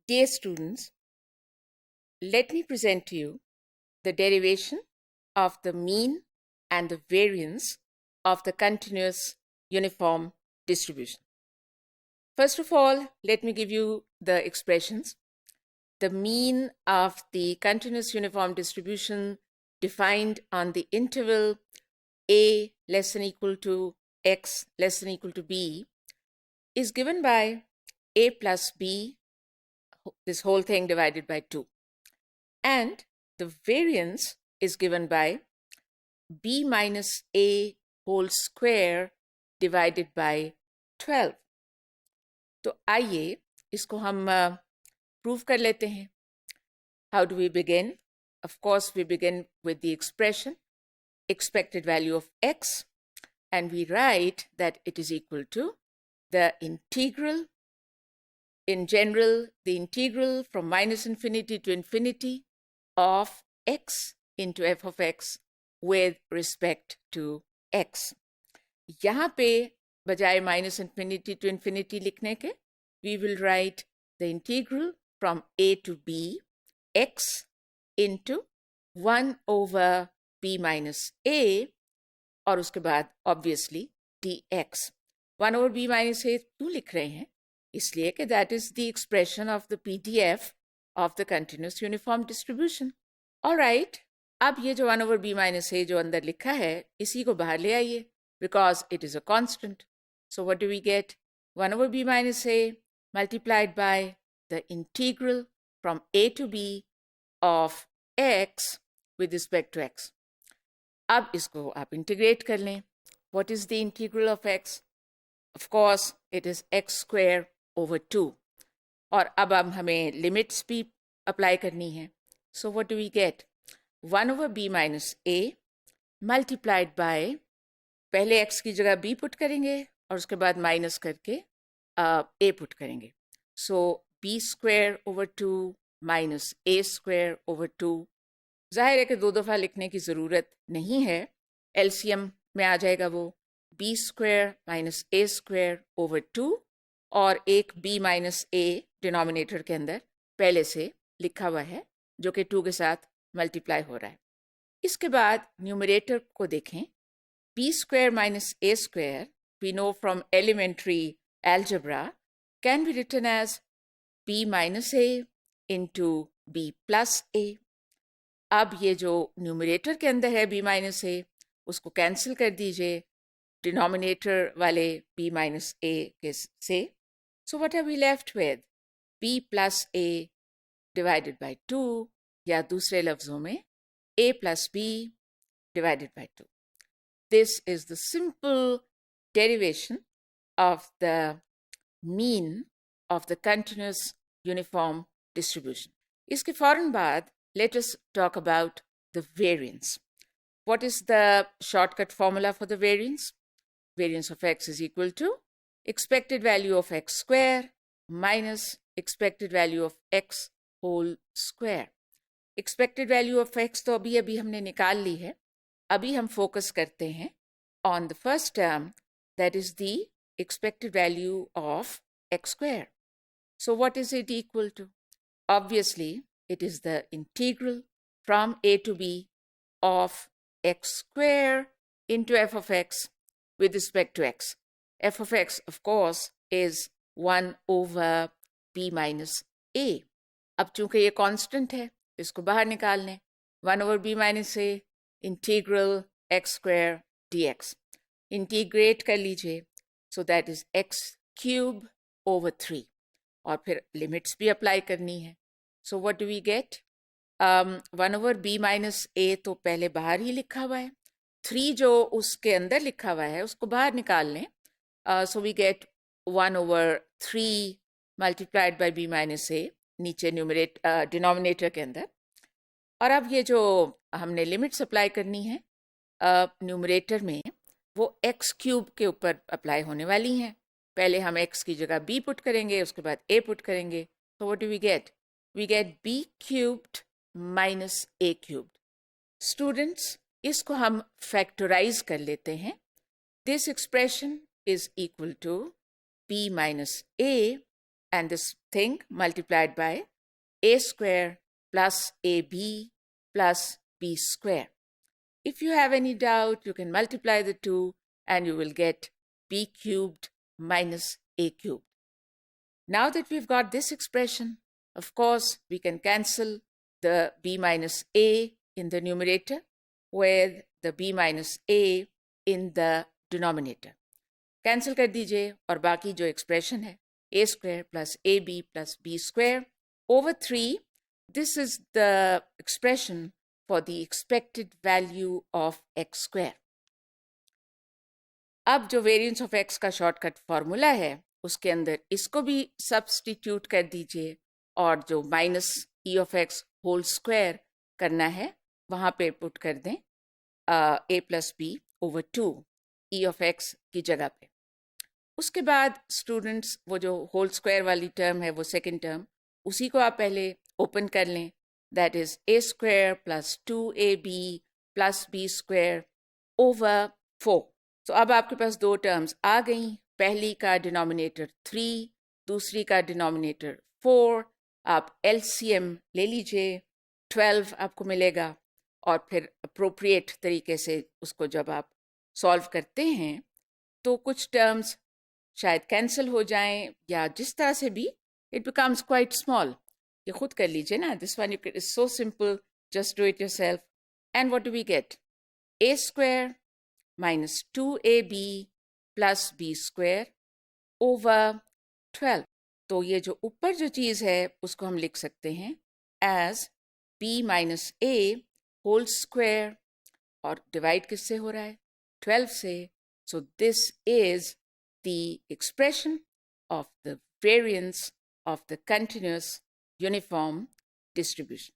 Dear students, let me present to you the derivation of the mean and the variance of the continuous uniform distribution. First of all, let me give you the expressions. The mean of the continuous uniform distribution defined on the interval a less than equal to x less than equal to b is given by a plus b, this whole thing divided by 2. And the variance is given by b minus a whole square divided by 12. तो आइए इसको हम prove कर लेते हैं. How do we begin? Of course, we begin with the expression expected value of x, and we write that it is equal to the integral. In general, the integral from minus infinity to infinity of x into f of x with respect to x. यहाँ पे बजाय minus infinity to infinity लिखने के, we will write the integral from a to b x into 1 over b minus a, और उसके बाद obviously dx. 1 over b minus a क्यों लिख रहे हैं? इसलिए कि that is the expression of the PDF of the continuous uniform distribution. All right, अब ये जो 1 over b minus a जो अंदर लिखा है, इसी को बाहर ले आइए, because it is a constant. So what do we get? 1 over b minus a multiplied by the integral from a to b of x with respect to x. अब इसको आप integrate कर लें. What is the integral of x? Of course, it is x square over 2. और अब हमें limits भी apply करनी है. So what do we get? 1 over b minus a multiplied by, पहले x की जगह b put करेंगे और उसके बाद minus करके a put करेंगे. So b square over 2 minus a square over 2. जाहिर है कि दो दफ़ा लिखने की ज़रूरत नहीं है. LCM में आ जाएगा वो b square minus a square over 2, और एक b minus a डिनोमिनेटर के अंदर पहले से लिखा हुआ है जो कि 2 के साथ मल्टीप्लाई हो रहा है. इसके बाद न्यूमरेटर को देखें. b square minus a square, we know from elementary algebra, can be written as b minus a into b plus a. अब ये जो न्यूमरेटर के अंदर है b minus a, उसको कैंसिल कर दीजिए डिनोमिनेटर वाले b minus a के से. So what are we left with? b plus a divided by 2, या दूसरे लफ्ज़ों में a plus b divided by 2. This is the simple derivation of the mean of the continuous uniform distribution. इसके फौरन बाद let us talk about the variance. What is the shortcut formula for the variance? Variance of x is equal to expected value of x square minus expected value of x whole square. Expected value of x तो अभी हमने निकाल ली है. अभी हम focus करते हैं on the first term, that is the expected value of x square. So what is it equal to? Obviously, it is the integral from a to b of x square into f of x with respect to x. F of x, of course, is 1 over b minus a. अब चूंकि ये constant है, इसको बाहर निकाल लें. 1 over b minus a integral x square dx. Integrate कर लीजिए. So that is x cube over 3. और फिर limits भी apply करनी है. So what do we get? 1 over b minus a तो पहले बाहर ही लिखा हुआ है. 3 जो उसके अंदर लिखा हुआ है उसको बाहर निकाल लें. So we get 1 over 3 multiplied by b minus a नीचे डिनोमिनेटर के अंदर. और अब ये जो हमने लिमिट्स अप्लाई करनी है न्यूमरेटर में, वो x क्यूब के ऊपर अप्लाई होने वाली हैं. पहले हम x की जगह b पुट करेंगे, उसके बाद a पुट करेंगे. So what do we get? We get b cubed minus a cubed. Students, इसको हम फैक्टराइज कर लेते हैं. This expression is equal to b minus a and this thing multiplied by a square plus ab plus b square. If you have any doubt, you can multiply the two and you will get b cubed minus a cubed. Now that we've got this expression, of course, we can cancel the b minus a in the numerator with the b minus a in the denominator. Cancel कर दीजिए और बाकी जो expression है a square plus ab plus b square over 3. This is the expression for the expected value of x square. अब जो variance of x का shortcut formula है उसके अंदर इसको भी सब्स्टिट्यूट कर दीजिए और जो minus e of x whole square करना है वहाँ पे पुट कर दें a plus b over 2 e of x की जगह पे. उसके बाद स्टूडेंट्स वो जो होल स्क्वायर वाली टर्म है वो सेकंड टर्म उसी को आप पहले ओपन कर लें. That is a square plus 2ab plus b square over 4. तो अब आपके पास दो टर्म्स आ गई. पहली का डिनोमिनेटर 3, दूसरी का डिनोमिनेटर 4. आप एलसीएम ले लीजिए, 12 आपको मिलेगा और फिर अप्रोप्रिएट तरीके से उसको जब आप सॉल्व करते हैं तो कुछ टर्म्स शायद कैंसिल हो जाएं या जिस तरह से भी इट बिकम्स क्वाइट स्मॉल. ये खुद कर लीजिए ना. This one is so simple, just do it yourself. And what do we get? a square minus 2ab plus b square over 12. तो ये जो ऊपर जो चीज़ है उसको हम लिख सकते हैं as b minus a whole square और डिवाइड किससे हो रहा है? 12 से. So this is the expression of the variance of the continuous uniform distribution.